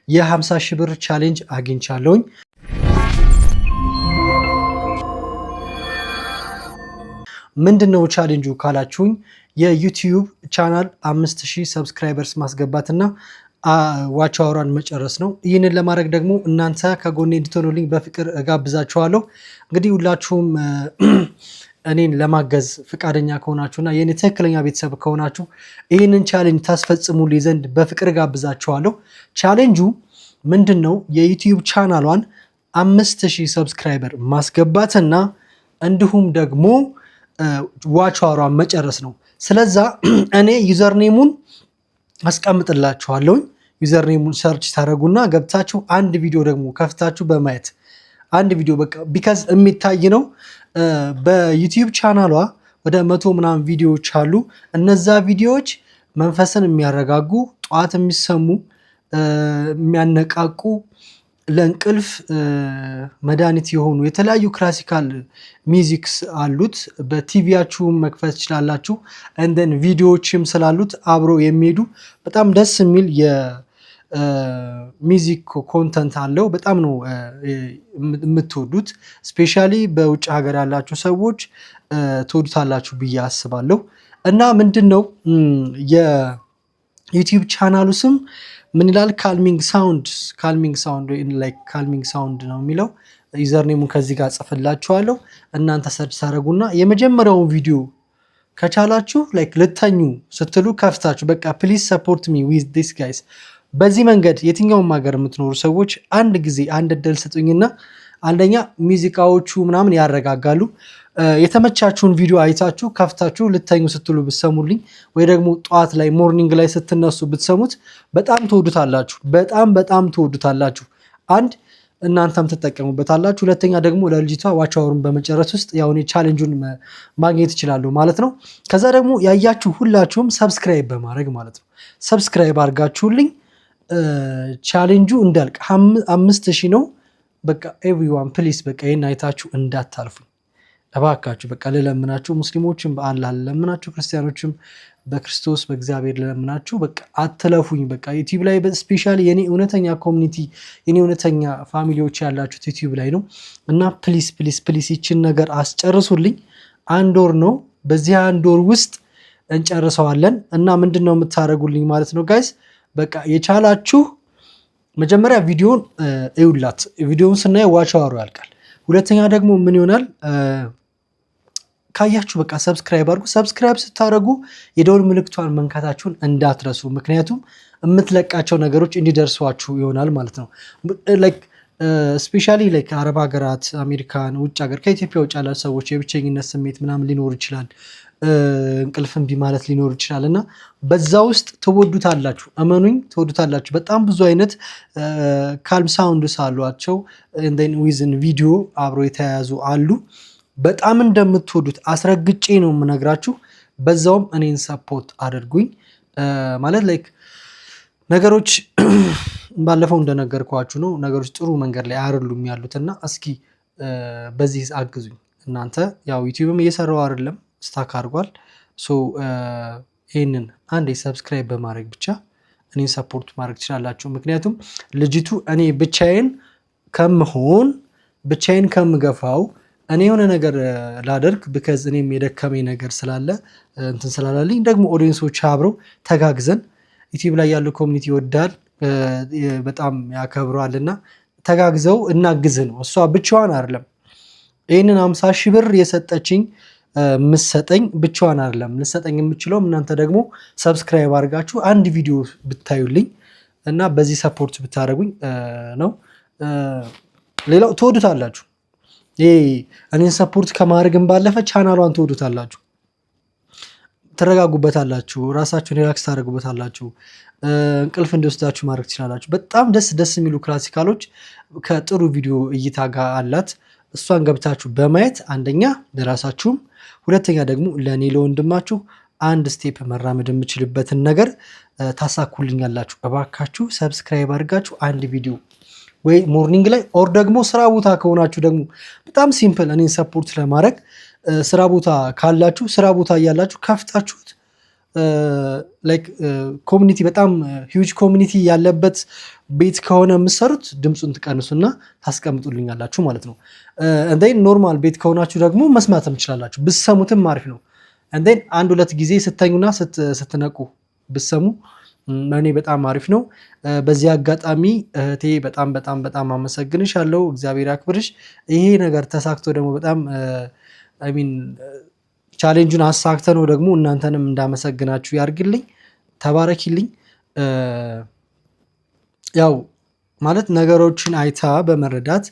የ50 ሺህ ብር ቻሌንጅ አግኝቻለሁኝ። ምንድነው ቻሌንጁ ካላችሁኝ የዩቲዩብ ቻናል 5000 ሰብስክራይበርስ ማስገባትና ዋች አወራን መጨረስ ነው። ይህንን ለማድረግ ደግሞ እናንተ ከጎኔ እንድትሆኑልኝ በፍቅር እጋብዛችኋለሁ። እንግዲህ ሁላችሁም እኔን ለማገዝ ፍቃደኛ ከሆናችሁና የኔ ትክክለኛ ቤተሰብ ከሆናችሁ ይህንን ቻሌንጅ ታስፈጽሙልኝ ዘንድ በፍቅር እጋብዛችኋለሁ። ቻሌንጁ ምንድነው? የዩቲዩብ ቻናሏን 5000 ሰብስክራይበር ማስገባትና እንዲሁም ደግሞ ዋች አወራን መጨረስ ነው። ስለዛ እኔ ዩዘርኔሙን አስቀምጥላችኋለሁ። ዩዘርኔሙን ሰርች ታደርጉና ገብታችሁ አንድ ቪዲዮ ደግሞ ከፍታችሁ በማየት አንድ ቪዲዮ በቃ ቢካዝ የሚታይ ነው። በዩቲዩብ ቻናሏ ወደ 100 ምናምን ቪዲዮዎች አሉ። እነዛ ቪዲዮዎች መንፈስን የሚያረጋጉ ጧት የሚሰሙ የሚያነቃቁ ለእንቅልፍ መድኃኒት የሆኑ የተለያዩ ክላሲካል ሚዚክስ አሉት። በቲቪያችሁ መክፈት ትችላላችሁ። እንደን ቪዲዮዎችም ስላሉት አብሮ የሚሄዱ በጣም ደስ የሚል የሚዚክ ኮንተንት አለው። በጣም ነው የምትወዱት። ስፔሻሊ በውጭ ሀገር ያላችሁ ሰዎች ትወዱታላችሁ ብዬ አስባለሁ። እና ምንድነው የዩቲዩብ ቻናሉ ስም ምን ይላል? ካልሚንግ ሳውንድ ነው የሚለው። ዩዘርኔሙን ከዚህ ጋር ጽፍላችኋለሁ። እናንተ ሰርች ታደርጉና የመጀመሪያውን ቪዲዮ ከቻላችሁ ልተኙ ስትሉ ከፍታችሁ በቃ ፕሊዝ ሰፖርት ሚ ዊዝ ዲስ ጋይስ። በዚህ መንገድ የትኛውም ሀገር የምትኖሩ ሰዎች አንድ ጊዜ አንድ እድል ስጡኝና አንደኛ ሙዚቃዎቹ ምናምን ያረጋጋሉ። የተመቻችሁን ቪዲዮ አይታችሁ ከፍታችሁ ልተኙ ስትሉ ብትሰሙልኝ ወይ ደግሞ ጠዋት ላይ ሞርኒንግ ላይ ስትነሱ ብትሰሙት በጣም ትወዱታላችሁ። በጣም ትወዱታላችሁ። አንድ እናንተም ትጠቀሙበታላችሁ። ሁለተኛ ደግሞ ለልጅቷ ዋች አወሩን በመጨረስ ውስጥ ያው እኔ ቻሌንጁን ማግኘት ይችላሉ ማለት ነው። ከዛ ደግሞ ያያችሁ ሁላችሁም ሰብስክራይብ በማድረግ ማለት ነው። ሰብስክራይብ አድርጋችሁልኝ ቻሌንጁ እንዳልቅ 5000 ነው። በቃ ኤቭሪዋን ፕሊስ በቃ ይሄን አይታችሁ እንዳታልፉኝ እባካችሁ። በቃ ልለምናችሁ፣ ሙስሊሞችም በአላህ ልለምናችሁ፣ ክርስቲያኖችም በክርስቶስ በእግዚአብሔር ልለምናችሁ። በቃ አትለፉኝ። በቃ ዩቲዩብ ላይ ስፔሻሊ የኔ እውነተኛ ኮሚኒቲ የኔ እውነተኛ ፋሚሊዎች ያላችሁት ዩቲዩብ ላይ ነው እና ፕሊስ ይችን ነገር አስጨርሱልኝ። 1 ወር ነው። በዚህ 1 ወር ውስጥ እንጨርሰዋለን እና ምንድነው የምታደርጉልኝ ማለት ነው ጋይስ። በቃ የቻላችሁ መጀመሪያ ቪዲዮን እዩላት። ቪዲዮውን ስናየው ዋች አወሩ ያልቃል። ሁለተኛ ደግሞ ምን ይሆናል ካያችሁ በቃ ሰብስክራይብ አድርጉ። ሰብስክራይብ ስታደርጉ የደወል ምልክቷን መንካታችሁን እንዳትረሱ። ምክንያቱም የምትለቃቸው ነገሮች እንዲደርሷችሁ ይሆናል ማለት ነው። ስፔሻሊ አረብ ሀገራት፣ አሜሪካን፣ ውጭ ሀገር ከኢትዮጵያ ውጭ ያለ ሰዎች የብቸኝነት ስሜት ምናምን ሊኖር ይችላል። እንቅልፍ እምቢ ማለት ሊኖር ይችላል እና በዛ ውስጥ ትወዱታላችሁ። እመኑኝ ትወዱታላችሁ። በጣም ብዙ አይነት ካልም ሳውንድስ አሏቸው። ዊዝን ቪዲዮ አብሮ የተያያዙ አሉ። በጣም እንደምትወዱት አስረግጬ ነው የምነግራችሁ። በዛውም እኔን ሰፖርት አድርጉኝ ማለት ነገሮች ባለፈው እንደነገርኳችሁ ነው። ነገሮች ጥሩ መንገድ ላይ አይደሉም ያሉትና እስኪ በዚህ አግዙኝ እናንተ። ያው ዩቲዩብም እየሰራው አይደለም፣ ስታክ አድርጓል። ይህንን አንዴ ሰብስክራይብ በማድረግ ብቻ እኔን ሰፖርት ማድረግ ትችላላችሁ። ምክንያቱም ልጅቱ እኔ ብቻዬን ከምገፋው እኔ የሆነ ነገር ላደርግ ብከዝ እኔም የደከመኝ ነገር ስላለ እንትን ስላላለኝ ደግሞ ኦዲየንሶች አብረው ተጋግዘን ዩቲዩብ ላይ ያለው ኮሚኒቲ ይወዳል፣ በጣም ያከብረዋልና ተጋግዘው እናግዝህ ነው። እሷ ብቻዋን አይደለም ይህንን 50 ሺህ ብር የሰጠችኝ ምሰጠኝ ብቻዋን አይደለም ልሰጠኝ የምችለው። እናንተ ደግሞ ሰብስክራይብ አድርጋችሁ አንድ ቪዲዮ ብታዩልኝ እና በዚህ ሰፖርት ብታደርጉኝ ነው። ሌላው ትወዱታላችሁ። እኔን ሰፖርት ከማድረግም ባለፈ ቻናሏን ትወዱታላችሁ፣ ትረጋጉበታላችሁ፣ ራሳችሁን ሪላክስ ታደርጉበታላችሁ፣ እንቅልፍ እንዲወስዳችሁ ማድረግ ትችላላችሁ። በጣም ደስ የሚሉ ክላሲካሎች ከጥሩ ቪዲዮ እይታ ጋር አላት። እሷን ገብታችሁ በማየት አንደኛ ለራሳችሁም፣ ሁለተኛ ደግሞ ለእኔ ለወንድማችሁ አንድ ስቴፕ መራመድ የምችልበትን ነገር ታሳኩልኛላችሁ። እባካችሁ ሰብስክራይብ አድርጋችሁ አንድ ቪዲዮ ወይ ሞርኒንግ ላይ ኦር ደግሞ ስራ ቦታ ከሆናችሁ ደግሞ በጣም ሲምፕል እኔን ሰፖርት ለማድረግ ስራ ቦታ ካላችሁ ስራ ቦታ እያላችሁ ከፍታችሁት ላይክ ኮሚኒቲ በጣም ሂውጅ ኮሚኒቲ ያለበት ቤት ከሆነ የምትሰሩት ድምፁን ትቀንሱና ታስቀምጡልኛላችሁ ማለት ነው። እንደን ኖርማል ቤት ከሆናችሁ ደግሞ መስማትም ትችላላችሁ፣ ብሰሙትም አሪፍ ነው። እንደን 1-2 ጊዜ ስተኙና ስትነቁ ብሰሙ እኔ በጣም አሪፍ ነው። በዚህ አጋጣሚ እህቴ በጣም በጣም በጣም አመሰግንሻለሁ። እግዚአብሔር ያክብርሽ። ይሄ ነገር ተሳክቶ ደግሞ በጣም ሚን ቻሌንጁን አሳክተ ነው ደግሞ እናንተንም እንዳመሰግናችሁ ያርግልኝ። ተባረኪልኝ። ያው ማለት ነገሮችን አይታ በመረዳት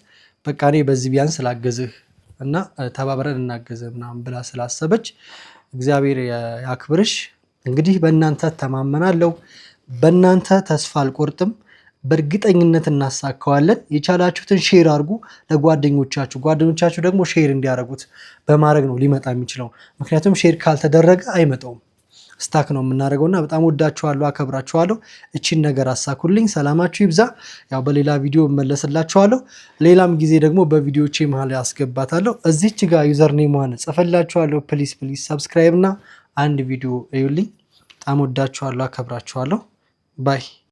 በቃ እኔ በዚህ ቢያንስ ስላገዝህ እና ተባብረን እናገዝህ ምናምን ብላ ስላሰበች እግዚአብሔር ያክብርሽ። እንግዲህ በእናንተ ተማመናለሁ። በእናንተ ተስፋ አልቆርጥም። በእርግጠኝነት እናሳካዋለን። የቻላችሁትን ሼር አድርጉ ለጓደኞቻችሁ። ጓደኞቻችሁ ደግሞ ሼር እንዲያደርጉት በማድረግ ነው ሊመጣ የሚችለው። ምክንያቱም ሼር ካልተደረገ አይመጣውም። ስታክ ነው የምናደርገውና በጣም ወዳችኋለሁ፣ አከብራችኋለሁ። እቺን ነገር አሳኩልኝ። ሰላማችሁ ይብዛ። ያው በሌላ ቪዲዮ እመለስላችኋለሁ። ሌላም ጊዜ ደግሞ በቪዲዮቼ መሀል ያስገባታለሁ። እዚች ጋር ዩዘር ኔሟን ጽፈላችኋለሁ። ፕሊስ ሰብስክራይብ እና አንድ ቪዲዮ እዩልኝ። በጣም ወዳችኋለሁ፣ አከብራችኋለሁ። ባይ